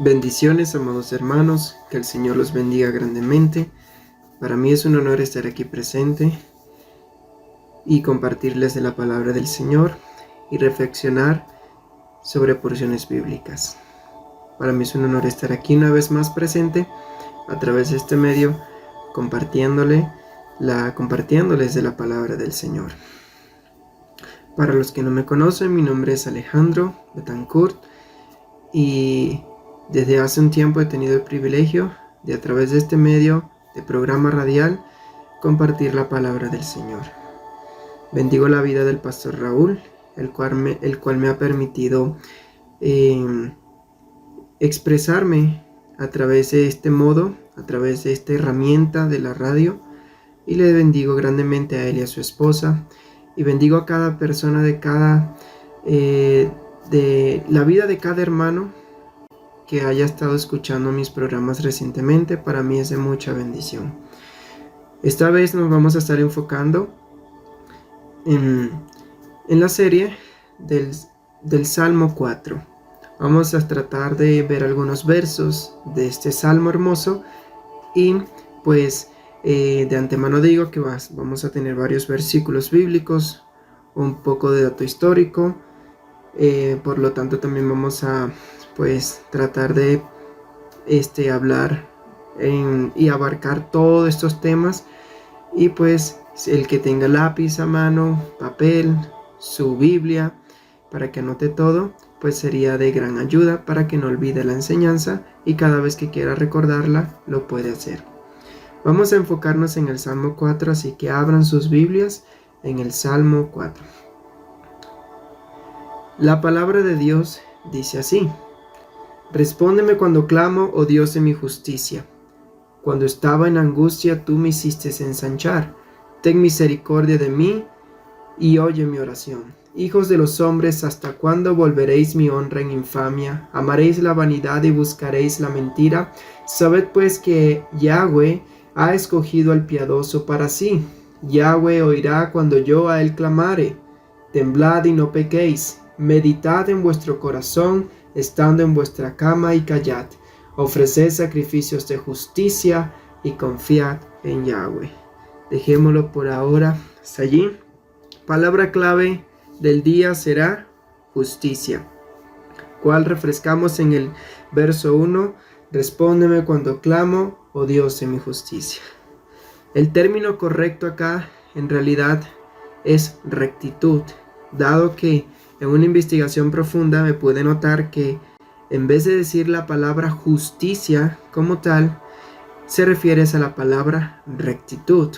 Bendiciones, amados hermanos, que el Señor los bendiga grandemente. Para mí es un honor estar aquí presente y compartirles de la palabra del Señor y reflexionar sobre porciones bíblicas. Para mí es un honor estar aquí una vez más presente a través de este medio, compartiéndoles de la palabra del Señor. Para los que no me conocen, mi nombre es Alejandro Betancourt y desde hace un tiempo he tenido el privilegio de, a través de este medio de programa radial, compartir la palabra del Señor. Bendigo la vida del pastor Raúl, el cual me ha permitido expresarme a través de este modo, a través de esta herramienta de la radio, y le bendigo grandemente a él y a su esposa, y bendigo a cada persona de la vida de cada hermano que haya estado escuchando mis programas recientemente. Para mí es de mucha bendición. Esta vez nos vamos a estar enfocando en la serie del Salmo 4. Vamos a tratar de ver algunos versos de este salmo hermoso y pues de antemano digo que vamos a tener varios versículos bíblicos, un poco de dato histórico, por lo tanto también vamos a pues tratar de hablar y abarcar todos estos temas, y pues el que tenga lápiz a mano, papel, su Biblia, para que anote todo, pues sería de gran ayuda para que no olvide la enseñanza y cada vez que quiera recordarla lo puede hacer. Vamos a enfocarnos en el Salmo 4, así que abran sus Biblias en el Salmo 4. La palabra de Dios dice así: Respóndeme cuando clamo, oh Dios de mi justicia. Cuando estaba en angustia, tú me hiciste ensanchar. Ten misericordia de mí y oye mi oración. Hijos de los hombres, ¿hasta cuándo volveréis mi honra en infamia? ¿Amaréis la vanidad y buscaréis la mentira? Sabed pues que Yahweh ha escogido al piadoso para sí. Yahweh oirá cuando yo a él clamare. Temblad y no pequéis. Meditad en vuestro corazón, estando en vuestra cama, y callad. Ofreced sacrificios de justicia y confiad en Yahweh. Dejémoslo por ahora hasta allí. Palabra clave del día será justicia, cual refrescamos en el verso 1. Respóndeme cuando clamo, oh Dios de mi justicia. El término correcto acá en realidad es rectitud, dado que en una investigación profunda me pude notar que en vez de decir la palabra justicia como tal, se refiere a la palabra rectitud.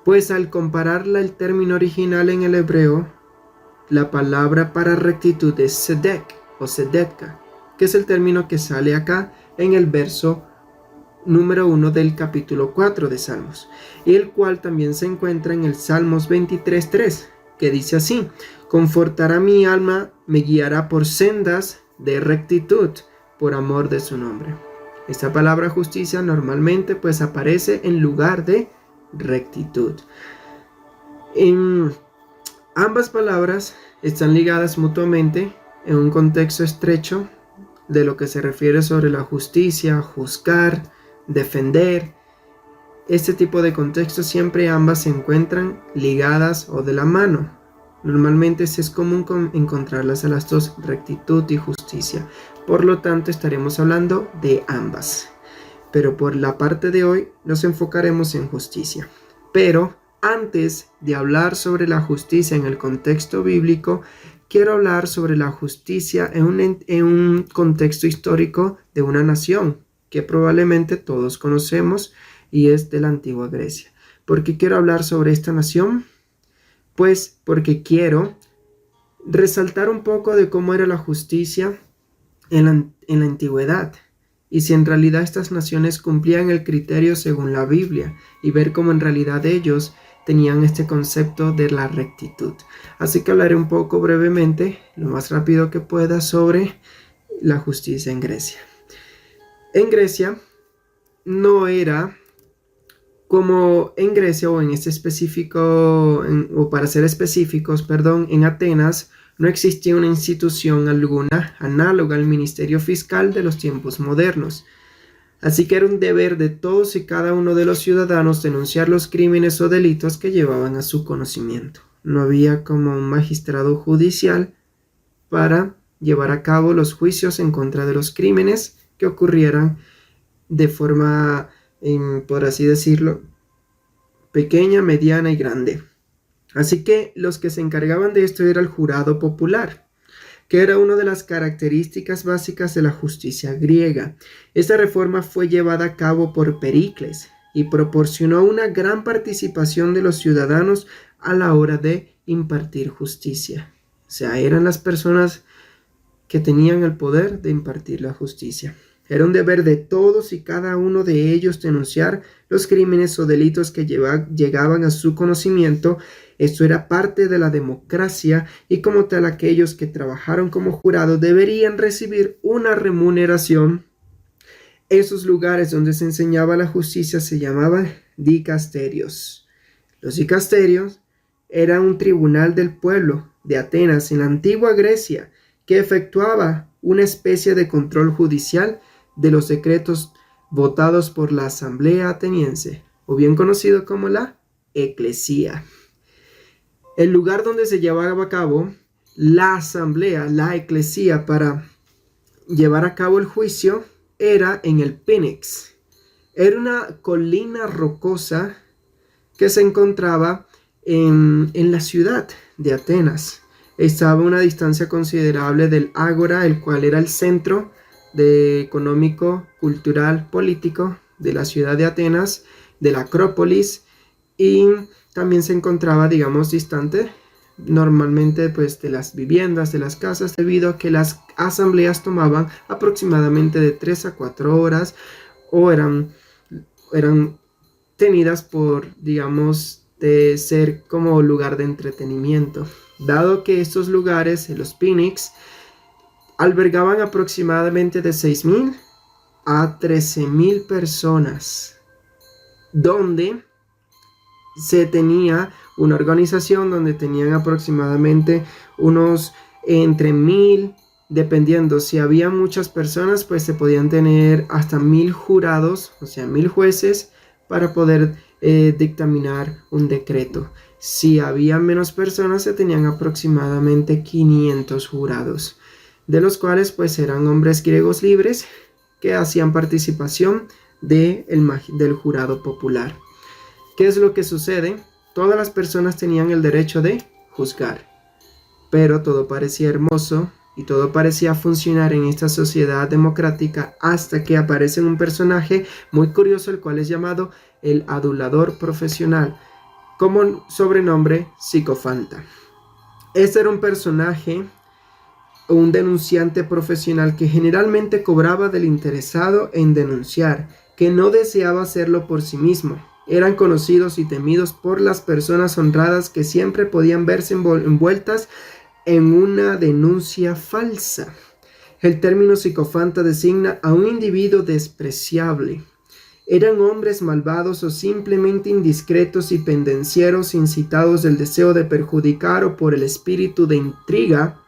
Pues al compararla el término original en el hebreo, la palabra para rectitud es sedek o sedetka, que es el término que sale acá en el verso número 1 del capítulo 4 de Salmos, y el cual también se encuentra en el Salmos 23:3, que dice así: Confortará mi alma, me guiará por sendas de rectitud, por amor de su nombre. Esta palabra justicia normalmente pues aparece en lugar de rectitud. En ambas palabras están ligadas mutuamente en un contexto estrecho de lo que se refiere sobre la justicia, juzgar, defender. Este tipo de contextos siempre ambas se encuentran ligadas o de la mano. Normalmente es común encontrarlas a las dos, rectitud y justicia. Por lo tanto, estaremos hablando de ambas. Pero por la parte de hoy nos enfocaremos en justicia. Pero antes de hablar sobre la justicia en el contexto bíblico, quiero hablar sobre la justicia en un contexto histórico de una nación que probablemente todos conocemos, y es de la antigua Grecia. ¿Por qué quiero hablar sobre esta nación? Pues porque quiero resaltar un poco de cómo era la justicia en la antigüedad, y si en realidad estas naciones cumplían el criterio según la Biblia, y ver cómo en realidad ellos tenían este concepto de la rectitud. Así que hablaré un poco brevemente, lo más rápido que pueda, sobre la justicia en Grecia. En Grecia no era como en Grecia, o en este específico, o para ser específicos, en Atenas, no existía una institución alguna análoga al ministerio fiscal de los tiempos modernos. Así que era un deber de todos y cada uno de los ciudadanos denunciar los crímenes o delitos que llevaban a su conocimiento. No había como un magistrado judicial para llevar a cabo los juicios en contra de los crímenes que ocurrieran de forma, por así decirlo, pequeña, mediana y grande. Así que los que se encargaban de esto era el jurado popular, que era una de las características básicas de la justicia griega. Esta reforma fue llevada a cabo por Pericles y proporcionó una gran participación de los ciudadanos a la hora de impartir justicia. O sea, eran las personas que tenían el poder de impartir la justicia. Era un deber de todos y cada uno de ellos denunciar los crímenes o delitos que llegaban a su conocimiento. Esto era parte de la democracia y como tal aquellos que trabajaron como jurado deberían recibir una remuneración. Esos lugares donde se enseñaba la justicia se llamaban dicasterios. Los dicasterios eran un tribunal del pueblo de Atenas en la antigua Grecia que efectuaba una especie de control judicial de los decretos votados por la asamblea ateniense, o bien conocido como la eclesía. El lugar donde se llevaba a cabo la asamblea, la eclesía, para llevar a cabo el juicio era en el Pnyx. Era una colina rocosa que se encontraba en la ciudad de Atenas. Estaba a una distancia considerable del ágora, el cual era el centro económico, cultural, político de la ciudad de Atenas, de la Acrópolis, y también se encontraba, digamos, distante normalmente pues de las viviendas, de las casas, debido a que las asambleas tomaban aproximadamente de 3 a 4 horas o eran tenidas por, digamos, de ser como lugar de entretenimiento. Dado que estos lugares, los Pnyx, albergaban aproximadamente de 6,000 a 13,000 personas, donde se tenía una organización donde tenían aproximadamente unos entre 1,000, dependiendo si había muchas personas, pues se podían tener hasta 1,000 jurados, o sea 1,000 jueces para poder dictaminar un decreto. Si había menos personas, se tenían aproximadamente 500 jurados, de los cuales pues eran hombres griegos libres que hacían participación del jurado popular. ¿Qué es lo que sucede? Todas las personas tenían el derecho de juzgar, pero todo parecía hermoso y todo parecía funcionar en esta sociedad democrática hasta que aparece un personaje muy curioso, el cual es llamado el adulador profesional, como sobrenombre Psicofanta. Este era un personaje, un denunciante profesional que generalmente cobraba del interesado en denunciar, que no deseaba hacerlo por sí mismo. Eran conocidos y temidos por las personas honradas que siempre podían verse envueltas en una denuncia falsa. El término psicofanta designa a un individuo despreciable. Eran hombres malvados o simplemente indiscretos y pendencieros, incitados del deseo de perjudicar o por el espíritu de intriga.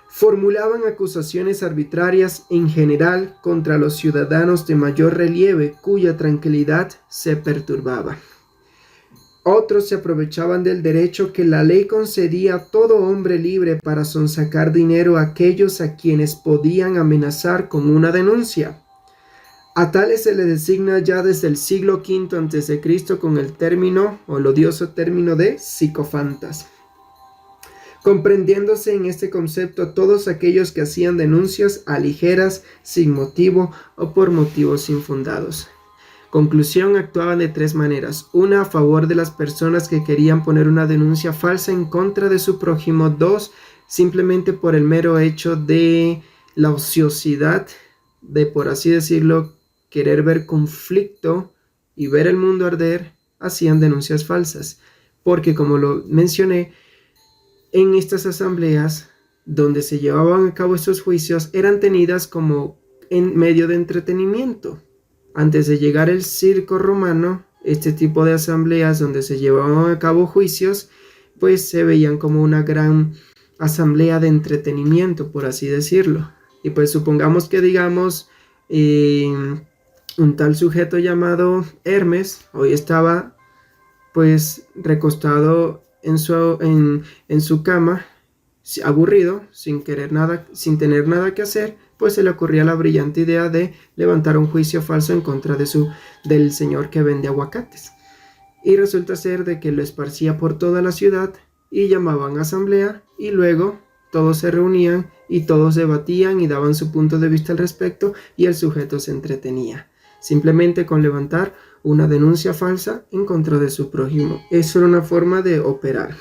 Formulaban acusaciones arbitrarias en general contra los ciudadanos de mayor relieve cuya tranquilidad se perturbaba. Otros se aprovechaban del derecho que la ley concedía a todo hombre libre para sonsacar dinero a aquellos a quienes podían amenazar con una denuncia. A tales se le designa ya desde el siglo V a.C. con el término o el odioso término de psicofantas, comprendiéndose en este concepto a todos aquellos que hacían denuncias ligeras, sin motivo o por motivos infundados. Conclusión: actuaban de 3 maneras. Una, a favor de las personas que querían poner una denuncia falsa en contra de su prójimo. 2, simplemente por el mero hecho de la ociosidad, de, por así decirlo, querer ver conflicto y ver el mundo arder, hacían denuncias falsas. Porque, como lo mencioné, en estas asambleas donde se llevaban a cabo estos juicios eran tenidas como en medio de entretenimiento. Antes de llegar el circo romano, este tipo de asambleas donde se llevaban a cabo juicios, pues se veían como una gran asamblea de entretenimiento, por así decirlo. Y pues supongamos que digamos un tal sujeto llamado Hermes hoy estaba pues recostado en su cama, aburrido, sin tener nada que hacer, pues se le ocurría la brillante idea de levantar un juicio falso en contra del señor que vende aguacates. Y resulta ser de que lo esparcía por toda la ciudad y llamaban asamblea y luego todos se reunían y todos debatían y daban su punto de vista al respecto y el sujeto se entretenía, simplemente con levantar una denuncia falsa en contra de su prójimo. Eso era una forma de operar.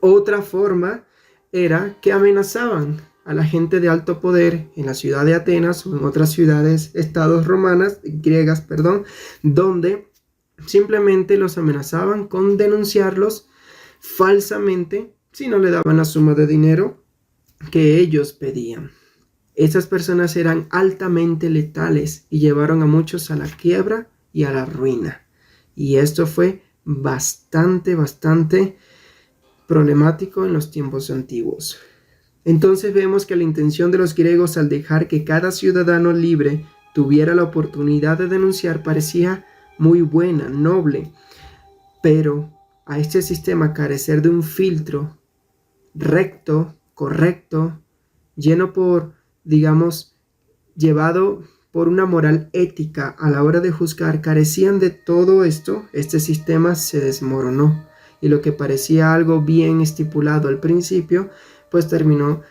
Otra forma era que amenazaban a la gente de alto poder en la ciudad de Atenas o en otras ciudades, griegas, donde simplemente los amenazaban con denunciarlos falsamente si no le daban la suma de dinero que ellos pedían. Esas personas eran altamente letales y llevaron a muchos a la quiebra y a la ruina. Y esto fue bastante problemático en los tiempos antiguos. Entonces vemos que la intención de los griegos al dejar que cada ciudadano libre tuviera la oportunidad de denunciar parecía muy buena, noble, pero a este sistema carecer de un filtro recto, correcto, llevado por una moral ética a la hora de juzgar, carecían de todo esto, este sistema se desmoronó. Y lo que parecía algo bien estipulado al principio, pues terminó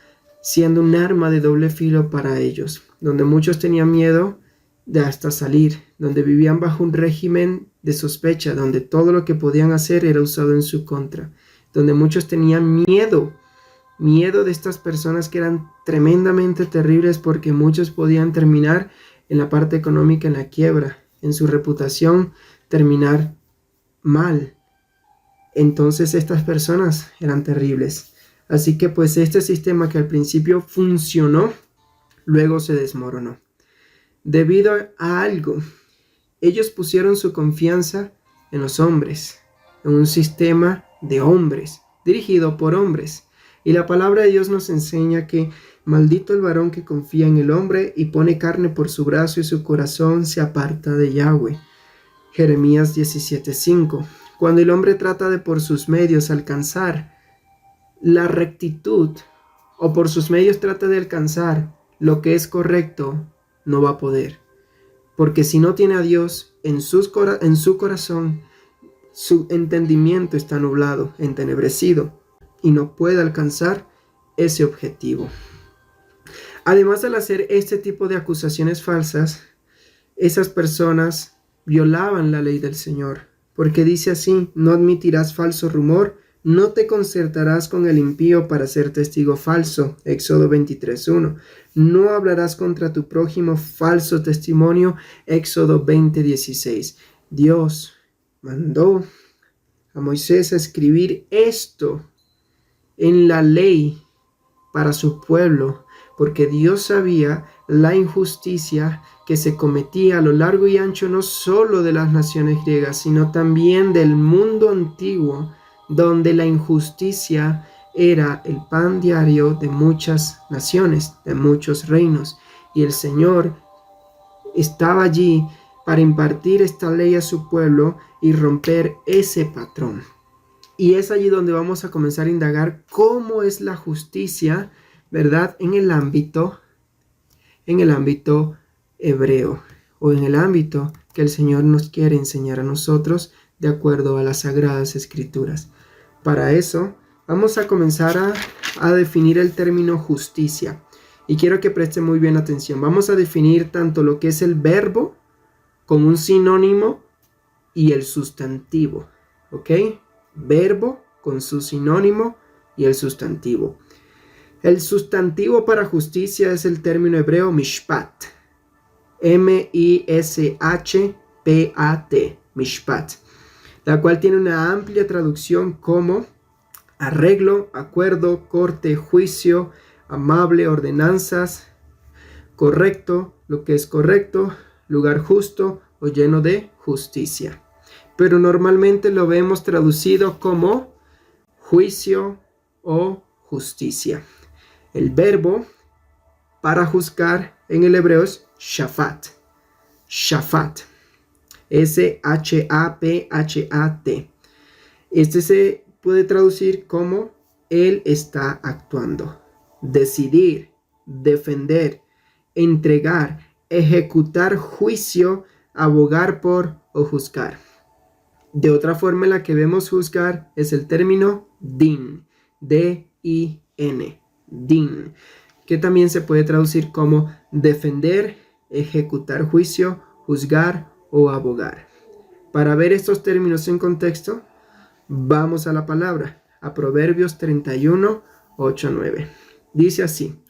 siendo un arma de doble filo para ellos, donde muchos tenían miedo de hasta salir, donde vivían bajo un régimen de sospecha, donde todo lo que podían hacer era usado en su contra, donde muchos tenían miedo de estas personas que eran tremendamente terribles porque muchos podían terminar en la parte económica en la quiebra, en su reputación terminar mal. Entonces estas personas eran terribles. Así que pues este sistema que al principio funcionó, luego se desmoronó. Debido a algo, ellos pusieron su confianza en los hombres, en un sistema de hombres, dirigido por hombres. Y la palabra de Dios nos enseña que maldito el varón que confía en el hombre y pone carne por su brazo y su corazón se aparta de Yahweh. Jeremías 17:5. Cuando el hombre trata de por sus medios alcanzar la rectitud o por sus medios trata de alcanzar lo que es correcto, no va a poder. Porque si no tiene a Dios en su corazón, su entendimiento está nublado, entenebrecido, y no puede alcanzar ese objetivo. Además, al hacer este tipo de acusaciones falsas, esas personas violaban la ley del Señor, porque dice así: no admitirás falso rumor, no te concertarás con el impío para ser testigo falso. Éxodo 23:1. No hablarás contra tu prójimo falso testimonio. Éxodo 20:16. Dios mandó a Moisés a escribir esto en la ley para su pueblo, porque Dios sabía la injusticia que se cometía a lo largo y ancho no solo de las naciones griegas, sino también del mundo antiguo, donde la injusticia era el pan diario de muchas naciones, de muchos reinos, y el Señor estaba allí para impartir esta ley a su pueblo y romper ese patrón. Y es allí donde vamos a comenzar a indagar cómo es la justicia, ¿verdad? En el ámbito hebreo, o en el ámbito que el Señor nos quiere enseñar a nosotros de acuerdo a las Sagradas Escrituras. Para eso vamos a comenzar a definir el término justicia. Y quiero que presten muy bien atención. Vamos a definir tanto lo que es el verbo como un sinónimo y el sustantivo. ¿Ok? Verbo con su sinónimo y el sustantivo. El sustantivo para justicia es el término hebreo mishpat. M-I-S-H-P-A-T. Mishpat. La cual tiene una amplia traducción como arreglo, acuerdo, corte, juicio, amable, ordenanzas, correcto, lo que es correcto, lugar justo o lleno de justicia. Pero normalmente lo vemos traducido como juicio o justicia. El verbo para juzgar en el hebreo es shafat. Shafat. S-H-A-P-H-A-T. Este se puede traducir como Él está actuando. Decidir, defender, entregar, ejecutar juicio, abogar por o juzgar. De otra forma en la que vemos juzgar es el término din. D-I-N. Din. Que también se puede traducir como defender, ejecutar juicio, juzgar o abogar. Para ver estos términos en contexto, vamos a la palabra, a Proverbios 31, 8, 9. Dice así: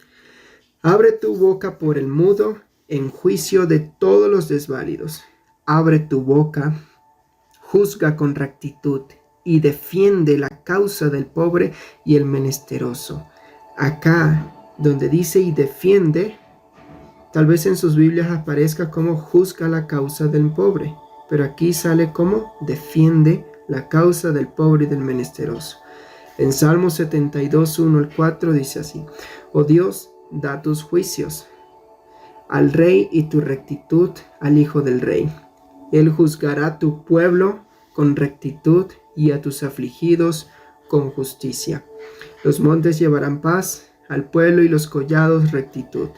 abre tu boca por el mudo en juicio de todos los desválidos. Abre tu boca, juzga con rectitud y defiende la causa del pobre y el menesteroso. Acá, donde dice y defiende, tal vez en sus Biblias aparezca como juzga la causa del pobre, pero aquí sale como defiende la causa del pobre y del menesteroso. En Salmo 72, 1 al 4 dice así: oh Dios, da tus juicios al rey y tu rectitud al hijo del rey. Él juzgará a tu pueblo con rectitud y a tus afligidos con justicia. Los montes llevarán paz al pueblo y los collados rectitud.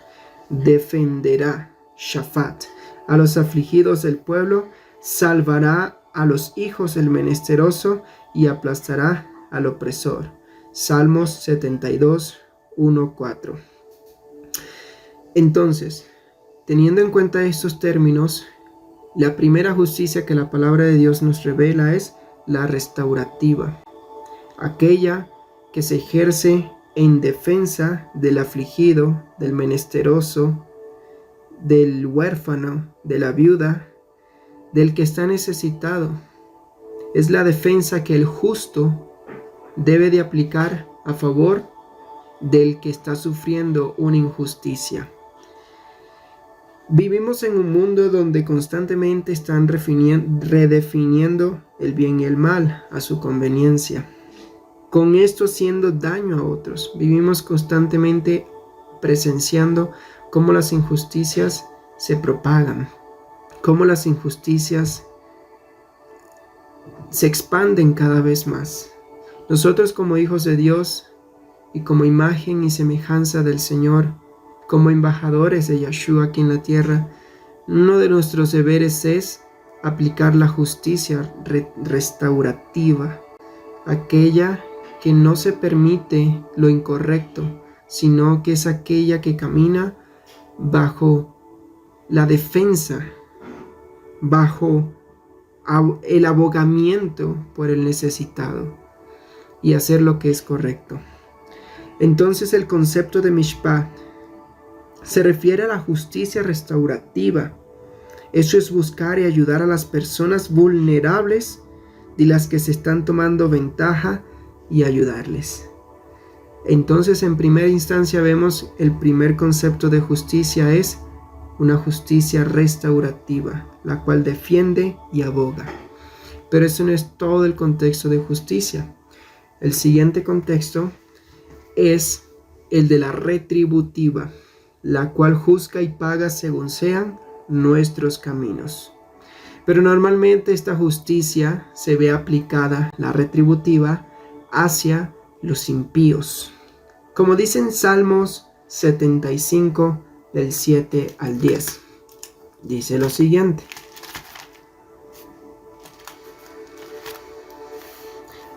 Defenderá, shafat, a los afligidos del pueblo, salvará a los hijos del menesteroso y aplastará al opresor. Salmos 72, 1, 4. Entonces, teniendo en cuenta estos términos, la primera justicia que la palabra de Dios nos revela es la restaurativa, aquella que se ejerce en defensa del afligido, del menesteroso, del huérfano, de la viuda, del que está necesitado. Es la defensa que el justo debe de aplicar a favor del que está sufriendo una injusticia. Vivimos en un mundo donde constantemente están redefiniendo el bien y el mal a su conveniencia, con esto haciendo daño a otros. Vivimos constantemente presenciando cómo las injusticias se propagan, cómo las injusticias se expanden cada vez más. Nosotros, como hijos de Dios y como imagen y semejanza del Señor, como embajadores de Yeshua aquí en la tierra, uno de nuestros deberes es aplicar la justicia restaurativa, aquella que no se permite lo incorrecto, sino que es aquella que camina bajo la defensa, bajo el abogamiento por el necesitado y hacer lo que es correcto. Entonces el concepto de Mishpat se refiere a la justicia restaurativa. Eso es buscar y ayudar a las personas vulnerables de las que se están tomando ventaja y ayudarles. Entonces, en primera instancia vemos el primer concepto de justicia es una justicia restaurativa, la cual defiende y aboga. Pero eso no es todo el contexto de justicia. El siguiente contexto es el de la retributiva, la cual juzga y paga según sean nuestros caminos. Pero normalmente esta justicia se ve aplicada, la retributiva, hacia los impíos. Como dicen Salmos 75 del 7 al 10. Dice lo siguiente: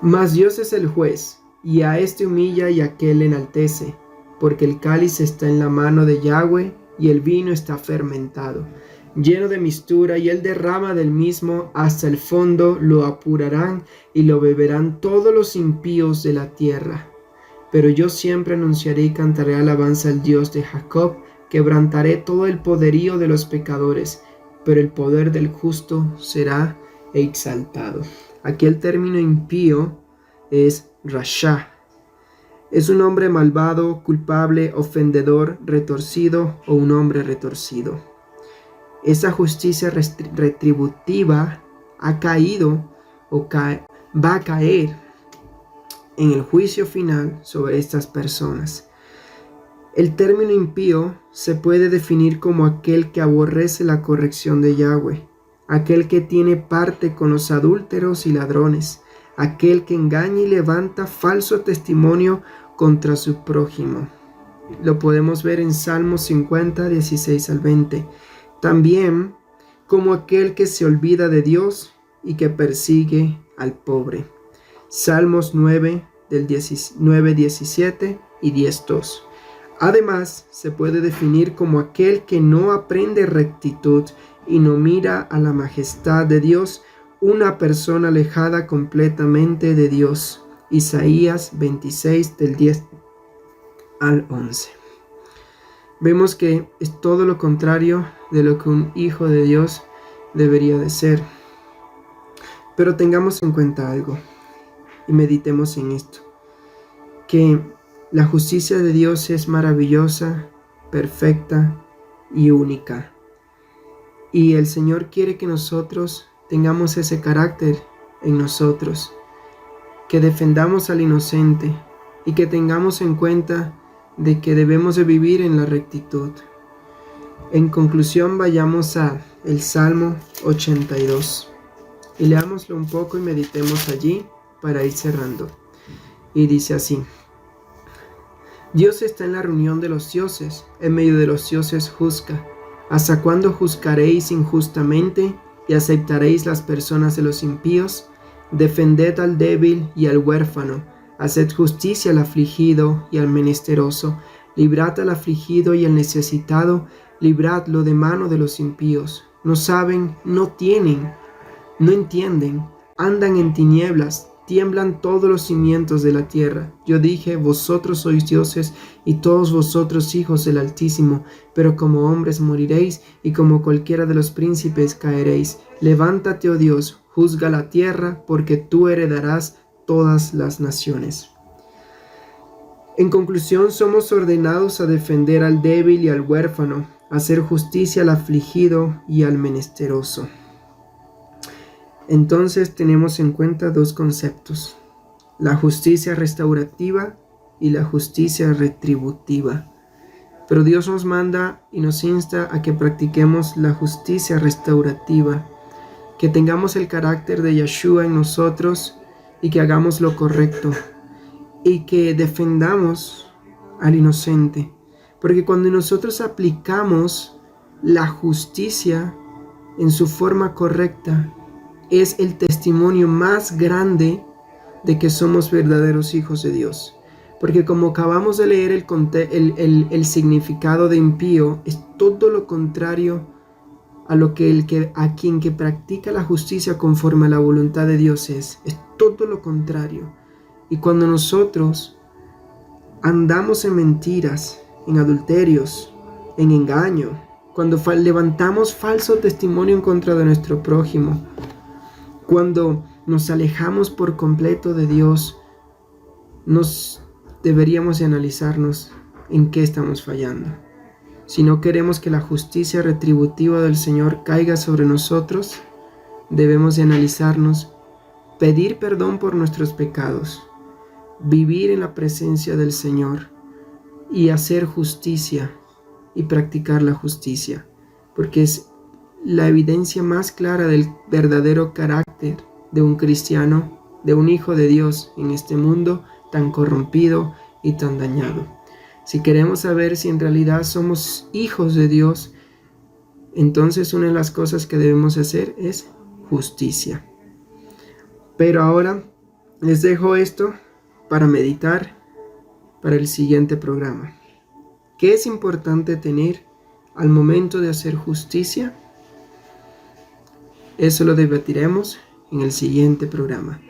mas Dios es el juez, y a este humilla y a aquel enaltece, porque el cáliz está en la mano de Yahweh y el vino está fermentado, lleno de mistura, y él derrama del mismo hasta el fondo. Lo apurarán y lo beberán todos los impíos de la tierra. Pero yo siempre anunciaré y cantaré alabanza al Dios de Jacob. Quebrantaré todo el poderío de los pecadores, pero el poder del justo será exaltado. Aquí el término impío es rasha. Es un hombre malvado, culpable, ofendedor, retorcido o un hombre retorcido. Esa justicia retributiva ha caído o va a caer en el juicio final sobre estas personas. El término impío se puede definir como aquel que aborrece la corrección de Yahweh, aquel que tiene parte con los adúlteros y ladrones, aquel que engaña y levanta falso testimonio contra su prójimo. Lo podemos ver en Salmos 50, 16 al 20. También como aquel que se olvida de Dios y que persigue al pobre. Salmos 9, del 9, 17 y 10, 2. Además, se puede definir como aquel que no aprende rectitud y no mira a la majestad de Dios, una persona alejada completamente de Dios. Isaías 26, del 10 al 11. Vemos que es todo lo contrario de lo que un hijo de Dios debería de ser. Pero tengamos en cuenta algo y meditemos en esto, que la justicia de Dios es maravillosa, perfecta y única. Y el Señor quiere que nosotros tengamos ese carácter en nosotros, que defendamos al inocente y que tengamos en cuenta de que debemos de vivir en la rectitud. En conclusión, vayamos a el Salmo 82 y leámoslo un poco y meditemos allí para ir cerrando. Y dice así: Dios está en la reunión de los dioses, en medio de los dioses juzga. ¿Hasta cuándo juzgaréis injustamente y aceptaréis las personas de los impíos? Defended al débil y al huérfano, haced justicia al afligido y al menesteroso, librad al afligido y al necesitado, libradlo de mano de los impíos. No saben, no tienen, no entienden, andan en tinieblas, tiemblan todos los cimientos de la tierra. Yo dije, vosotros sois dioses y todos vosotros hijos del Altísimo, pero como hombres moriréis y como cualquiera de los príncipes caeréis. Levántate, oh Dios, juzga la tierra, porque tú heredarás todas las naciones. En conclusión, somos ordenados a defender al débil y al huérfano, a hacer justicia al afligido y al menesteroso. Entonces tenemos en cuenta dos conceptos: la justicia restaurativa y la justicia retributiva. Pero Dios nos manda y nos insta a que practiquemos la justicia restaurativa, que tengamos el carácter de Yeshua en nosotros y que hagamos lo correcto y que defendamos al inocente. Porque cuando nosotros aplicamos la justicia en su forma correcta, es el testimonio más grande de que somos verdaderos hijos de Dios. Porque como acabamos de leer el significado de impío, es todo lo contrario a lo que a quien que practica la justicia conforme a la voluntad de Dios es todo lo contrario. Y cuando nosotros andamos en mentiras, en adulterios, en engaño, cuando levantamos falso testimonio en contra de nuestro prójimo, cuando nos alejamos por completo de Dios, deberíamos de analizarnos en qué estamos fallando. Si no queremos que la justicia retributiva del Señor caiga sobre nosotros, debemos de analizarnos, pedir perdón por nuestros pecados, vivir en la presencia del Señor y hacer justicia y practicar la justicia, porque es la evidencia más clara del verdadero carácter de un cristiano, de un hijo de Dios en este mundo tan corrompido y tan dañado. Si queremos saber si en realidad somos hijos de Dios, entonces una de las cosas que debemos hacer es justicia. Pero ahora les dejo esto para meditar para el siguiente programa. ¿Qué es importante tener al momento de hacer justicia? Eso lo debatiremos en el siguiente programa.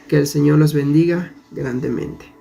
Que el Señor los bendiga grandemente.